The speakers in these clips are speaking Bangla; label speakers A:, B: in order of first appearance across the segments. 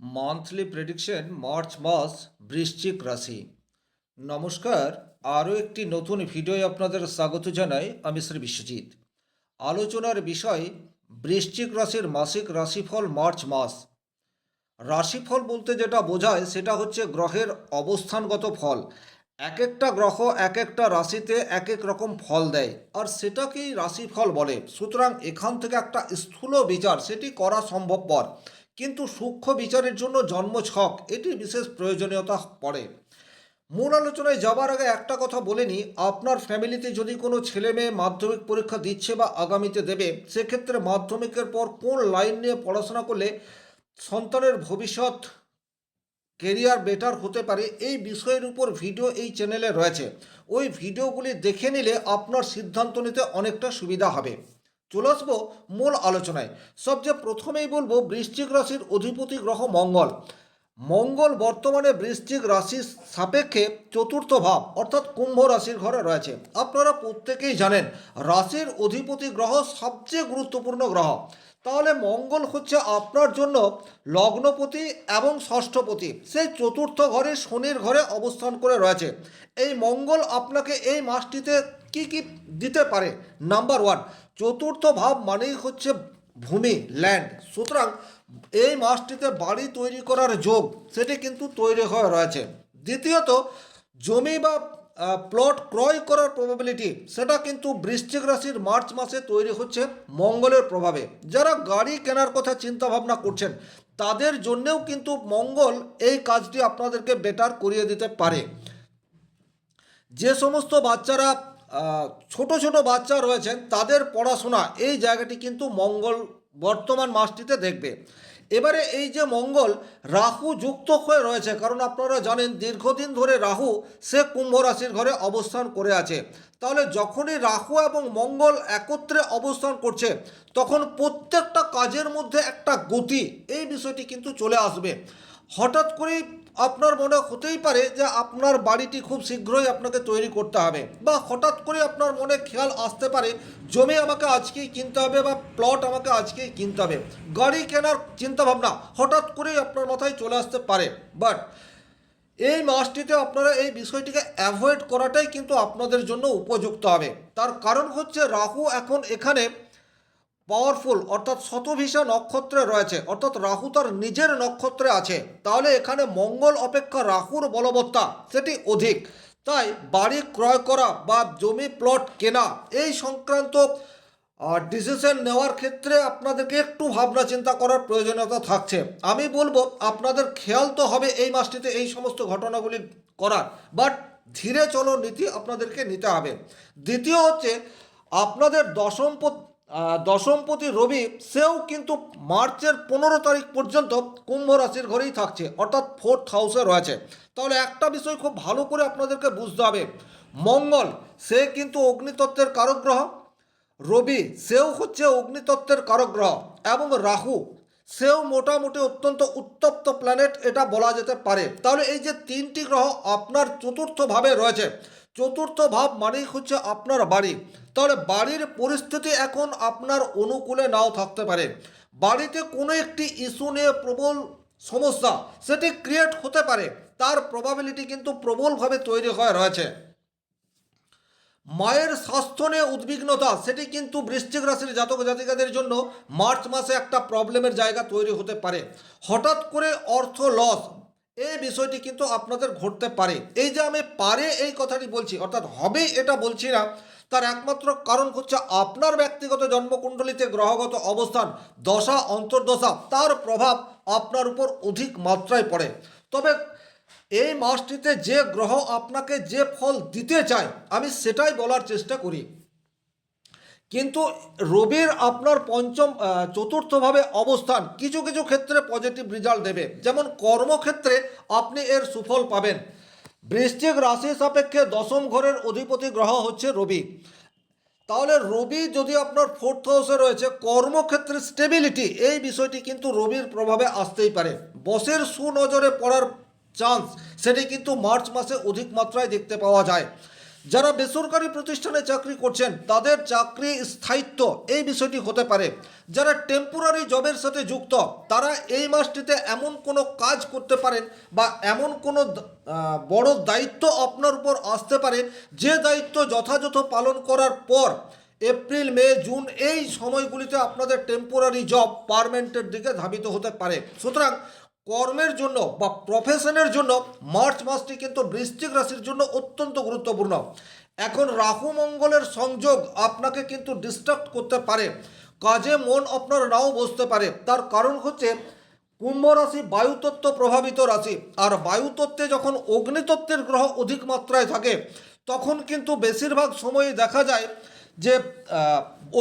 A: মান্থলি প্রেডিকশন মার্চ মাস বৃশ্চিক রাশি। নমস্কার, আরও একটি নতুন ভিডিওয় আপনাদের স্বাগত জানাই। আমি শ্রী বিশ্বজিৎ। আলোচনার বিষয় বৃশ্চিক রাশির মাসিক রাশিফল মার্চ মাস। রাশিফল বলতে যেটা বোঝায় সেটা হচ্ছে গ্রহের অবস্থানগত ফল। এক একটা গ্রহ এক একটা রাশিতে এক এক রকম ফল দেয়, আর সেটাকেই রাশিফল বলে। সুতরাং এখান থেকে একটা স্থূল বিচার সেটি করা সম্ভবপর, কিন্তু সূক্ষ্ম বিচারের জন্য জন্মছক এটি বিশেষ প্রয়োজনীয়তা পড়ে। মূল আলোচনায় যাবার আগে একটা কথা বলে নিই, আপনার ফ্যামিলিতে যদি কোনো ছেলে মেয়ে মাধ্যমিক পরীক্ষা দিচ্ছে বা আগামীতে দেবে, সেক্ষেত্রে মাধ্যমিকের পর কোন লাইন নিয়ে পড়াশোনা করলে সন্তানের ভবিষ্যৎ কেরিয়ার বেটার হতে পারে, এই বিষয়ের উপর ভিডিও এই চ্যানেলে রয়েছে। ওই ভিডিওগুলি দেখে নিলে আপনার সিদ্ধান্ত নিতে অনেকটা সুবিধা হবে। চলে আসবো মূল আলোচনায়। সবচেয়ে প্রথমেই বলবো বৃশ্চিক রাশির অধিপতি গ্রহ মঙ্গল। মঙ্গল বর্তমানে বৃশ্চিক রাশির সাপেক্ষে চতুর্থ ভাব অর্থাৎ কুম্ভ রাশির ঘরে রয়েছে। আপনারা প্রত্যেকেই জানেন রাশির অধিপতি গ্রহ সবচেয়ে গুরুত্বপূর্ণ গ্রহ। তাহলে মঙ্গল হচ্ছে আপনার জন্য লগ্নপতি এবং ষষ্ঠপতি, সেই চতুর্থ ঘরে শনির ঘরে অবস্থান করে রয়েছে। এই মঙ্গল আপনাকে এই মাসটিতে কি কি দিতে পারে? নাম্বার ওয়ান, চতুর্থ ভাব মানেই হচ্ছে ভূমি, ল্যান্ড। সুতরাং এই মাসটিতে বাড়ি তৈরি করার যোগ সেটি কিন্তু তৈরি হয়ে রয়েছে। দ্বিতীয়ত, জমি বা প্লট ক্রয় করার প্রবাবিলিটি সেটা কিন্তু বৃশ্চিক রাশির মার্চ মাসে তৈরি হচ্ছে মঙ্গলের প্রভাবে। যারা গাড়ি কেনার কথা চিন্তা ভাবনা করছেন তাদের জন্যেও কিন্তু মঙ্গল এই কাজটি আপনাদেরকে বেটার করিয়ে দিতে পারে। যে সমস্ত বাচ্চারা ছোট ছোট বাচ্চা রয়েছেন তাদের পড়াশোনা এই জায়গাটি কিন্তু মঙ্গল বর্তমান মাসটিতে দেখবে। এবারে এই যে মঙ্গল রাহু যুক্ত হয়ে রয়েছে, কারণ আপনারা জানেন দীর্ঘদিন ধরে রাহু সে কুম্ভ রাশির ঘরে অবস্থান করে আছে। তাহলে যখনই রাহু এবং মঙ্গল একত্রে অবস্থান করছে তখন প্রত্যেকটা কাজের মধ্যে একটা গতি এই বিষয়টি কিন্তু চলে আসবে। হঠাৎ করেই আপনার মনে হতেই পারে যে আপনার বাড়িটি খুব শীঘ্রই আপনাকে তৈরি করতে হবে, বা হঠাৎ করে আপনার মনে খেয়াল আসতে পারে জমি আমাকে আজকেই কিনতে হবে বা প্লট আমাকে আজকেই কিনতে হবে। গাড়ি কেনার চিন্তাভাবনা হঠাৎ করেই আপনার মাথায় চলে আসতে পারে। বাট এই মাসটিতে আপনারা এই বিষয়টিকে অ্যাভয়েড করাটাই কিন্তু আপনাদের জন্য উপযুক্ত হবে। তার কারণ হচ্ছে রাহু এখন এখানে পাওয়ারফুল অর্থাৎ শতভিষা নক্ষত্রে রয়েছে, অর্থাৎ রাহু তার নিজের নক্ষত্রে আছে। তাহলে এখানে মঙ্গল অপেক্ষা রাহুর বলবত্তা সেটি অধিক। তাই বাড়ি ক্রয় করা বা জমি প্লট কেনা এই সংক্রান্ত ডিসিশন নেওয়ার ক্ষেত্রে আপনাদেরকে একটু ভাবনা চিন্তা করার প্রয়োজনীয়তা থাকছে। আমি বলবো আপনাদের খেয়াল তো হবে এই মাসটিতে এই সমস্ত ঘটনাগুলি করার, বাট ধীরে চলো নীতি আপনাদেরকে নিতে হবে। দ্বিতীয় হচ্ছে আপনাদের দশমপতি রবি সেও কিন্তু মার্চের 15 তারিখ পর্যন্ত কুম্ভ রাশির ঘরেই থাকছে, অর্থাৎ ফোর্থ হাউসে রয়েছে। তাহলে একটা বিষয় খুব ভালো করে আপনাদেরকে বুঝতে হবে, মঙ্গল সে কিন্তু অগ্নিতত্ত্বের কারক গ্রহ, রবি সেও হচ্ছে অগ্নিতত্ত্বের কারক গ্রহ, এবং রাহু সেও মোটামুটি অত্যন্ত উত্তপ্ত প্ল্যানেট এটা বলা যেতে পারে। তাহলে এই যে তিনটি গ্রহ আপনার চতুর্থ ভাবে রয়েছে, চতুর্থ ভাব মানেই হচ্ছে আপনার বাড়ি। তাহলে বাড়ির পরিস্থিতি এখন আপনার অনুকূলে নাও থাকতে পারে। বাড়িতে কোনো একটি ইস্যু নিয়ে প্রবল সমস্যা সেটি ক্রিয়েট হতে পারে, তার প্রবাবিলিটি কিন্তু প্রবলভাবে তৈরি হয়ে রয়েছে। মায়ের স্বাস্থ্য নিয়ে উদ্বিগ্নতা সেটি কিন্তু বৃশ্চিক রাশির জাতক জাতিকাদের জন্য মার্চ মাসে একটা প্রবলেমের জায়গা তৈরি হতে পারে। হঠাৎ করে অর্থ লস এই বিষয়টি কিন্তু আপনাদের ঘটতে পারে। এই যে আমি পারে এই কথাটি বলছি, অর্থাৎ হবে এটা বলছি না, তার একমাত্র কারণ হচ্ছে আপনার ব্যক্তিগত জন্মকুণ্ডলিতে গ্রহগত অবস্থান, দশা অন্তর্দশা তার প্রভাব আপনার উপর অধিক মাত্রায় পড়ে। তবে এই মাসটিতে যে গ্রহ আপনাকে যে ফল দিতে চায় আমি সেটাই বলার চেষ্টা করি। কিন্তু রবির আপনার চতুর্থভাবে অবস্থান কিছু কিছু ক্ষেত্রে পজিটিভ রেজাল্ট দেবে। যেমন কর্মক্ষেত্রে আপনি এর সুফল পাবেন। বৃশ্চিক রাশি সাপেক্ষে দশম ঘরের অধিপতি গ্রহ হচ্ছে রবি। তাহলে রবি যদি আপনার ফোর্থ হাউসে রয়েছে, কর্মক্ষেত্রে স্টেবিলিটি এই বিষয়টি কিন্তু রবির প্রভাবে আসতেই পারে। বসের সুনজরে পড়ার চান্স সেটি কিন্তু মার্চ মাসে অধিক মাত্রায় দেখতে পাওয়া যায়। যারা বেসরকারি প্রতিষ্ঠানে চাকরি করছেন তাদের চাকরি স্থায়িত্ব এই বিষয়টি হতে পারে। যারা টেম্পোরারি জবের সাথে যুক্ত তারা এই মাসটিতে এমন কোনো কাজ করতে পারেন বা এমন কোনো বড় দায়িত্ব আপনার উপর আসতে পারে যে দায়িত্ব যথাযথ পালন করার পর এপ্রিল মে জুন এই সময়গুলিতে আপনাদের টেম্পোরারি জব পার্মানেন্টের দিকে ধাবিত হতে পারে। সুতরাং কর্মের জন্য বা প্রফেশনের জন্য মার্চ মাসটি কিন্তু বৃশ্চিক রাশির জন্য অত্যন্ত গুরুত্বপূর্ণ। এখন রাহু মঙ্গলের সংযোগ আপনাকে কিন্তু ডিস্ট্রাক্ট করতে পারে, কাজে মন আপনার নাও বসতে পারে। তার কারণ হচ্ছে কুম্ভ রাশি বায়ুতত্ত্ব প্রভাবিত রাশি, আর বায়ুতত্ত্বে যখন অগ্নিতত্ত্বের গ্রহ অধিক মাত্রায় থাকে তখন কিন্তু বেশিরভাগ সময়ই দেখা যায় যে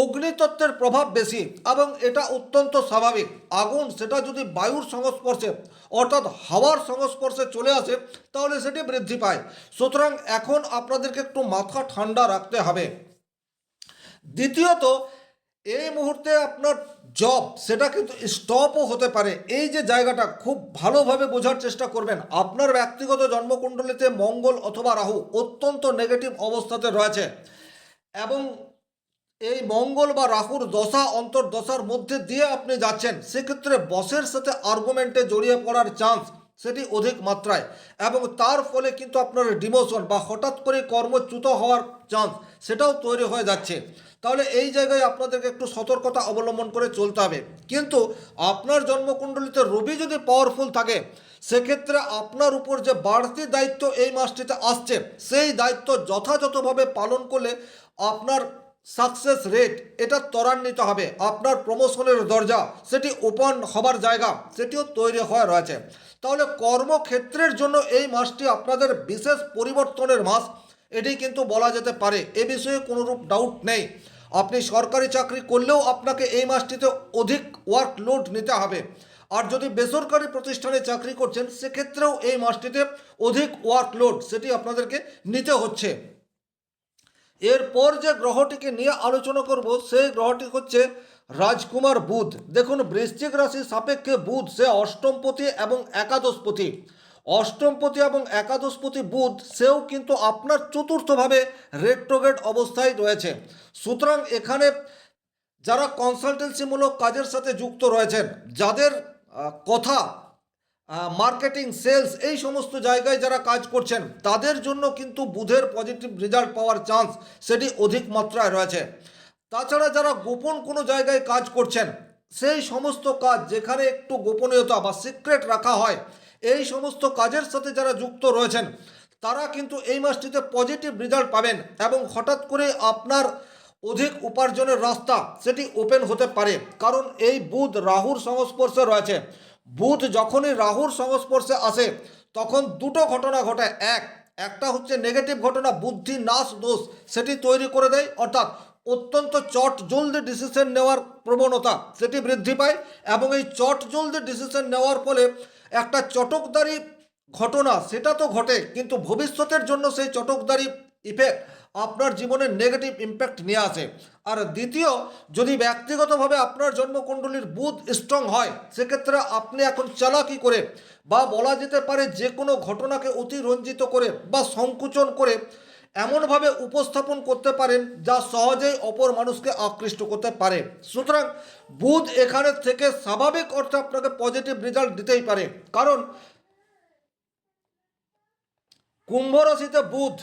A: অগ্নিতত্ত্বের প্রভাব বেশি, এবং এটা অত্যন্ত স্বাভাবিক। আগুন সেটা যদি বায়ুর সংস্পর্শে অর্থাৎ হাওয়ার সংস্পর্শে চলে আসে তাহলে সেটি বৃদ্ধি পায়। সুতরাং এখন আপনাদেরকে একটু মাথা ঠান্ডা রাখতে হবে। দ্বিতীয়ত, এই মুহূর্তে আপনার জব সেটা কিন্তু স্টপও হতে পারে। এই যে জায়গাটা খুব ভালোভাবে বোঝার চেষ্টা করবেন। আপনার ব্যক্তিগত জন্মকুণ্ডলিতে মঙ্গল অথবা রাহু অত্যন্ত নেগেটিভ অবস্থাতে রয়েছে, এবং এই মঙ্গল বা রাহুর দশা অন্তর্দশার মধ্যে দিয়ে আপনি যাচ্ছেন, সেক্ষেত্রে বসের সাথে আর্গুমেন্টে জড়িয়ে পড়ার চান্স সেটি অধিক মাত্রায়, এবং তার ফলে কিন্তু আপনার ডিমোশন বা হঠাৎ করে কর্মচ্যুত হওয়ার চান্স সেটাও তৈরি হয়ে যাচ্ছে। তাহলে এই জায়গায় আপনাদেরকে একটু সতর্কতা অবলম্বন করে চলতে হবে। কিন্তু আপনার জন্মকুণ্ডলিতে রবি যদি পাওয়ারফুল থাকে সেক্ষেত্রে আপনার উপর যে বাড়তি দায়িত্ব এই মাসটিতে আসছে সেই দায়িত্ব যথাযথভাবে পালন করলে আপনার সাকসেস রেট এটা ত্বরান্বিত হবে। আপনার প্রমোশনের দরজা সেটি ওপেন হবার জায়গা সেটিও তৈরি হয়ে রয়েছে। তাহলে কর্মক্ষেত্রের জন্য এই মাসটি আপনাদের বিশেষ পরিবর্তনের মাস এটি কিন্তু বলা যেতে পারে, এ বিষয়ে কোনোরূপ ডাউট নেই। আপনি সরকারি চাকরি করলেও আপনাকে এই মাসটিতে অধিক ওয়ার্কলোড নিতে হবে, আর যদি বেসরকারি প্রতিষ্ঠানে চাকরি করছেন সেক্ষেত্রেও এই মাসটিতে অধিক ওয়ার্কলোড সেটি আপনাদেরকে নিতে হচ্ছে। এরপর যে গ্রহটিকে নিয়ে আলোচনা করব সেই গ্রহটি হচ্ছে রাজকুমার বুধ। দেখুন, বৃশ্চিক রাশির সাপেক্ষে বুধ সে অষ্টমপতি এবং একাদশপতি। অষ্টমপতি এবং একাদশপতি বুধ সেও কিন্তু আপনার চতুর্থভাবে রেট্রোগ্রেড অবস্থায় রয়েছে। সুতরাং এখানে যারা কনসালটেন্সিমূলক কাজের সাথে যুক্ত রয়েছেন, যাদের কথা মার্কেটিং সেলস এই সমস্ত জায়গায় যারা কাজ করছেন তাদের জন্য কিন্তু বুধের পজিটিভ রেজাল্ট পাওয়ার চান্স সেটি অধিক মাত্রায় রয়েছে। তাছাড়া যারা গোপন কোনো জায়গায় কাজ করছেন, সেই সমস্ত কাজ যেখানে একটু গোপনীয়তা বা সিক্রেট রাখা হয়, এই সমস্ত কাজের সাথে যারা যুক্ত রয়েছেন তারা কিন্তু এই মাসটিতে পজিটিভ রেজাল্ট পাবেন, এবং হঠাৎ করে আপনার অধিক উপার্জনের রাস্তা সেটি ওপেন হতে পারে। কারণ এই বুধ রাহুর সংস্পর্শে রয়েছে। বুধ যখনই রাহুর সংস্পর্শে আসে তখন দুটো ঘটনা ঘটে। একটা হচ্ছে নেগেটিভ ঘটনা, বুদ্ধি নাশ দোষ সেটি তৈরি করে দেয়, অর্থাৎ অত্যন্ত চট জলদি ডিসিশন নেওয়ার প্রবণতা সেটি বৃদ্ধি পায়, এবং এই চট জলদি ডিসিশন নেওয়ার ফলে একটা চটকদারি ঘটনা সেটা তো ঘটে, কিন্তু ভবিষ্যতের জন্য সেই চটকদারি ইফেক্ট আপনার জীবনে নেগেটিভ ইম্প্যাক্ট নিয়ে আসে। আর দ্বিতীয়, যদি ব্যক্তিগতভাবে আপনার জন্মকুণ্ডলীর বুধ স্ট্রং হয় সেক্ষেত্রে আপনি এখন চালাকি করে বা বলা যেতে পারে যে কোনো ঘটনাকে অতিরঞ্জিত করে বা সংকুচন করে এমনভাবে উপস্থাপন করতে পারেন যা সহজেই অপর মানুষকে আকৃষ্ট করতে পারে। সুতরাং বুধ এখানে থেকে স্বাভাবিক অর্থে আপনাকে পজিটিভ রেজাল্ট দিতেই পারে, কারণ কুম্ভ রাশিতে বুধ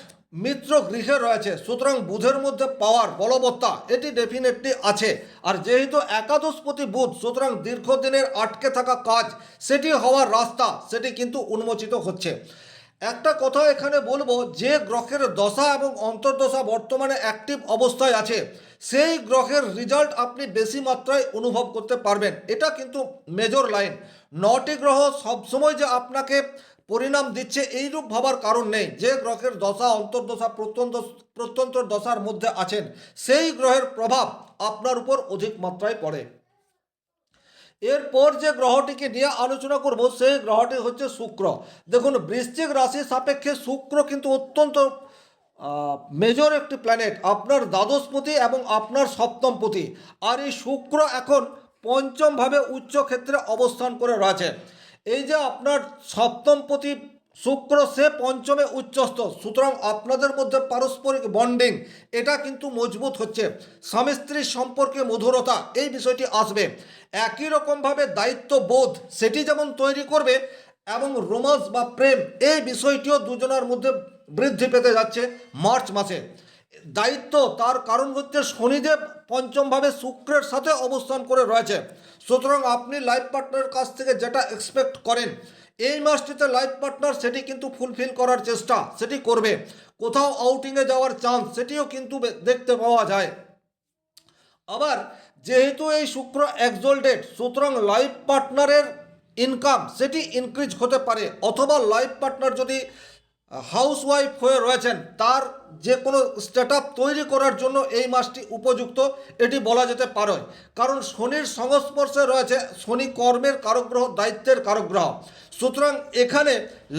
A: মিত্র গৃহে রয়েছে। সুতরাং বুধের মধ্যে পাওয়ার বলবত্তা এটি ডেফিনেটলি আছে। আর যেহেতু একাদশপতি বুধ, সুতরাং দীর্ঘদিনের আটকে থাকা কাজ সেটি হওয়ার রাস্তা সেটি কিন্তু উন্মোচিত হচ্ছে। একটা কথা এখানে বলবো, যে গ্রহের দশা এবং অন্তর্দশা বর্তমানে অ্যাক্টিভ অবস্থায় আছে সেই গ্রহের রেজাল্ট আপনি বেশি মাত্রায় অনুভব করতে পারবেন, এটা কিন্তু মেজর লাইন। 9টি গ্রহ সবসময় যে আপনাকে পরিণাম দিচ্ছে এইরূপ ভাবার কারণ নেই। যে গ্রহের দশা অন্তর্দশা প্রত্যন্তর দশার মধ্যে আছেন সেই গ্রহের প্রভাব আপনার উপর অধিক মাত্রায় পড়ে। এরপর যে গ্রহটিকে নিয়ে আলোচনা করব সেই গ্রহটি হচ্ছে শুক্র। দেখুন, বৃশ্চিক রাশি সাপেক্ষে শুক্র কিন্তু অত্যন্ত মেজর একটি প্ল্যানেট, আপনার দ্বাদশপতি এবং আপনার সপ্তমপতি। আর এই শুক্র এখন পঞ্চমভাবে উচ্চ ক্ষেত্রে অবস্থান করে রয়েছে। এই যে আপনার সপ্তমপতি শুক্র সে পঞ্চমে উচ্চস্থ, সুতরাং আপনাদের মধ্যে পারস্পরিক বন্ডিং এটা কিন্তু মজবুত হচ্ছে। স্বামী স্ত্রীর সম্পর্কে মধুরতা এই বিষয়টি আসবে। একই রকমভাবে দায়িত্ববোধ সেটি যেমন তৈরি করবে এবং রোমান্স বা প্রেম এই বিষয়টিও দুজনের মধ্যে বৃদ্ধি পেতে যাচ্ছে মার্চ মাসে। দায়িত্ব তার কারণ হচ্ছে শনিদেব পঞ্চমভাবে শুক্রের সাথে অবস্থান করে রয়েছে, সুতরাং আপনি লাইফ পার্টনারের কাছ থেকে যেটা এক্সপেক্ট করেন এই মাসটিতে লাইফ পার্টনার সেটি কিন্তু ফুলফিল করার চেষ্টা সেটি করবে। কোথাও আউটিংয়ে যাওয়ার চান্স সেটিও কিন্তু দেখতে পাওয়া যায়। আবার যেহেতু এই শুক্র এক্সোল্টেড, সুতরাং লাইফ পার্টনারের ইনকাম সেটি ইনক্রিজ হতে পারে, অথবা লাইফ পার্টনার যদি হাউস ওয়াইফ হয়ে রয়েছেন তার যে কোনো স্টার্ট তৈরি করার জন্য এই মাসটি উপযুক্ত এটি বলা যেতে পারে। কারণ শনির সংস্পর্শে রয়েছে, শনি কর্মের কারকগ্রহ, দায়িত্বের কারকগ্রহ, সুতরাং এখানে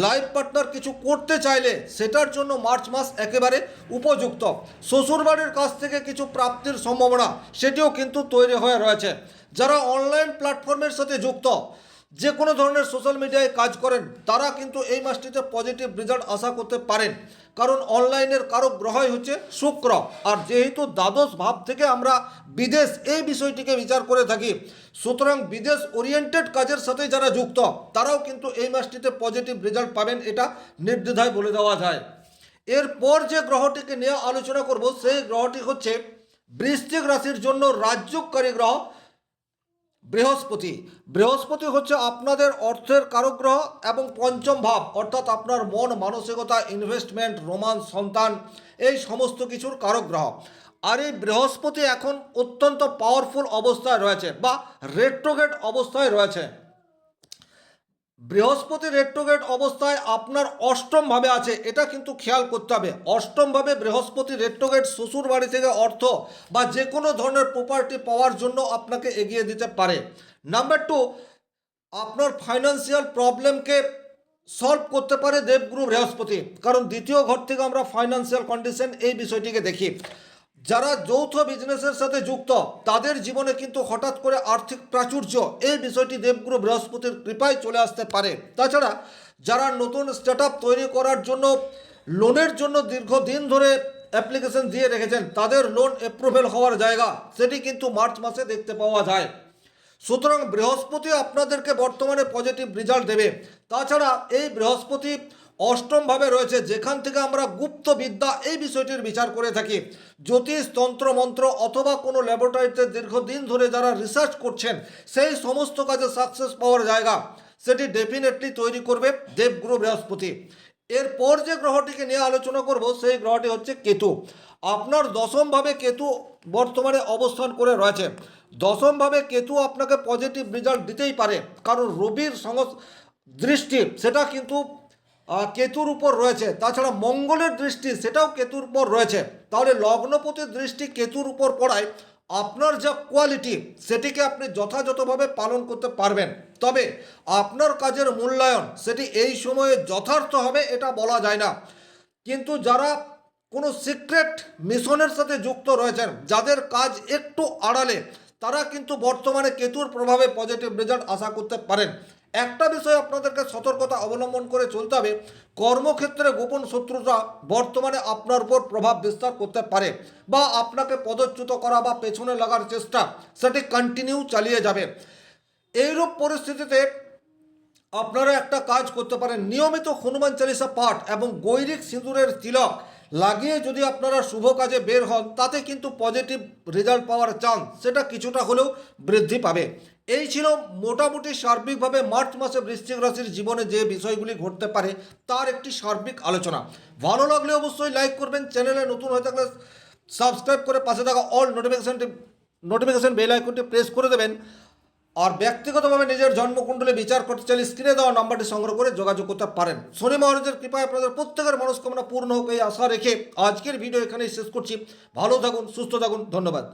A: লাইফ পার্টনার কিছু করতে চাইলে সেটার জন্য মার্চ মাস একেবারে উপযুক্ত। শ্বশুরবাড়ির কাছ থেকে কিছু প্রাপ্তির সম্ভাবনা সেটিও কিন্তু তৈরি হয়ে রয়েছে। যারা অনলাইন প্ল্যাটফর্মের সাথে যুক্ত, যে কোনো ধরনের সোশ্যাল মিডিয়ায় কাজ করেন তারা কিন্তু এই মাসটিতে পজিটিভ রেজাল্ট আশা করতে পারেন, কারণ অনলাইনের কারক গ্রহই হচ্ছে শুক্র। আর যেহেতু দ্বাদশ ভাব থেকে আমরা বিদেশ এই বিষয়টিকে বিচার করে থাকি, সুতরাং বিদেশ ওরিয়েন্টেড কাজের সাথে যারা যুক্ত তারাও কিন্তু এই মাসটিতে পজিটিভ রেজাল্ট পাবেন, এটা নির্দ্বিধায় বলে দেওয়া যায়। এরপর যে গ্রহটিকে নিয়ে আলোচনা করব সেই গ্রহটি হচ্ছে বৃশ্চিক রাশির জন্য রাজযোগকারী গ্রহ বৃহস্পতি। বৃহস্পতি হচ্ছে আপনাদের অর্থের কারক গ্রহ এবং পঞ্চম ভাব, অর্থাৎ আপনার মন মানসিকতা, ইনভেস্টমেন্ট, রোমান্স, সন্তান এই সমস্ত কিছুর কারক গ্রহ। আর এই বৃহস্পতি এখন অত্যন্ত পাওয়ারফুল অবস্থায় রয়েছে বা রেট্রোগেট অবস্থায় রয়েছে। বৃহস্পতি রেট্রোগেট অবস্থায় আপনার অষ্টম ভাবে আছে, এটা কিন্তু খেয়াল করতে হবে। অষ্টম ভাবে বৃহস্পতি রেট্রোগেট শ্বশুর বাড়ি থেকে অর্থ বা যে কোনো ধরনের প্রপার্টি পাওয়ার জন্য আপনাকে এগিয়ে দিতে পারে। নাম্বার টু, আপনার ফাইন্যান্সিয়াল প্রবলেমকে সলভ করতে পারে দেবগুরু বৃহস্পতি, কারণ দ্বিতীয় ঘর থেকে আমরা ফাইন্যান্সিয়াল কন্ডিশন এই বিষয়টিকে দেখি। যারা যৌথ বিজনেসের সাথে যুক্ত তাদের জীবনে কিন্তু হঠাৎ করে আর্থিক প্রাচুর্য এই বিষয়টি দেবগুরু বৃহস্পতির কৃপায় চলে আসতে পারে। তাছাড়া যারা নতুন স্টার্ট তৈরি করার জন্য লোনের জন্য দীর্ঘদিন ধরে অ্যাপ্লিকেশন দিয়ে রেখেছেন তাদের লোন অ্যাপ্রুভেল হওয়ার জায়গা সেটি কিন্তু মার্চ মাসে দেখতে পাওয়া যায়। সুতরাং বৃহস্পতি আপনাদেরকে বর্তমানে পজিটিভ রেজাল্ট দেবে। তাছাড়া এই বৃহস্পতি অষ্টমভাবে রয়েছে, যেখান থেকে আমরা গুপ্ত বিদ্যা এই বিষয়টির বিচার করে থাকি। জ্যোতিষ, তন্ত্র মন্ত্র অথবা কোনো ল্যাবরেটরিতে দীর্ঘদিন ধরে যারা রিসার্চ করছেন সেই সমস্ত কাজে সাকসেস পাওয়ার জায়গা সেটি ডেফিনেটলি তৈরি করবে দেবগুরু বৃহস্পতি। এরপর যে গ্রহটিকে নিয়ে আলোচনা করব সেই গ্রহটি হচ্ছে কেতু। আপনার দশমভাবে কেতু বর্তমানে অবস্থান করে রয়েছে। দশমভাবে কেতু আপনাকে পজিটিভ রেজাল্ট দিতেই পারে, কারণ রবির দৃষ্টি সেটা কিন্তু কেতুর উপর রয়েছে, তাছাড়া মঙ্গলের দৃষ্টি সেটাও কেতুর উপর রয়েছে। তাহলে লগ্নপতির দৃষ্টি কেতুর উপর পড়ায় আপনার যা কোয়ালিটি সেটিকে আপনি যথাযথভাবে পালন করতে পারবেন। তবে আপনার কাজের মূল্যায়ন সেটি এই সময়ে যথার্থ হবে এটা বলা যায় না। কিন্তু যারা কোনো সিক্রেট মিশনের সাথে যুক্ত রয়েছেন, যাদের কাজ একটু আড়ালে, তারা কিন্তু বর্তমানে কেতুর প্রভাবে পজিটিভ রেজাল্ট আশা করতে পারেন। একটা বিষয় আপনাদেরকে সতর্কতা অবলম্বন করে চলতে হবে, কর্মক্ষেত্রে গোপন শত্রুতা বর্তমানে আপনার উপর প্রভাব বিস্তার করতে পারে বা আপনাকে পদচ্যুত করা বা পেছনে লাগার চেষ্টা সেটি কন্টিনিউ চালিয়ে যাবে। এইরূপ পরিস্থিতিতে আপনারা একটা কাজ করতে পারেন, নিয়মিত হনুমান চালিসা পাঠ এবং গৈরিক সিঁদুরের তিলক লাগিয়ে যদি আপনারা শুভ কাজে বের হন তাতে কিন্তু পজিটিভ রেজাল্ট পাওয়ার চান্স সেটা কিছুটা হলেও বৃদ্ধি পাবে। এই ছিল মোটামুটি সার্বিকভাবে মার্চ মাসে বৃশ্চিক রাশির জীবনে যে বিষয়গুলি ঘটতে পারে তার একটি সার্বিক আলোচনা। ভালো লাগলে অবশ্যই লাইক করবেন, চ্যানেলে নতুন হয়ে থাকলে সাবস্ক্রাইব করে পাশে থাকা অল নোটিফিকেশন বেল আইকনটি প্রেস করে দেবেন। আর ব্যক্তিগতভাবে নিজের জন্মকুণ্ডলী বিচার করতে চাইলে স্ক্রিনে দেওয়া নাম্বারটি সংগ্রহ করে যোগাযোগ করতে পারেন। শনি মহারাজের কৃপায় আপনাদের প্রত্যেকের মনস্কামনা পূর্ণ হোক এই আশা রেখে আজকের ভিডিও এখানেই শেষ করছি। ভালো থাকুন, সুস্থ থাকুন, ধন্যবাদ।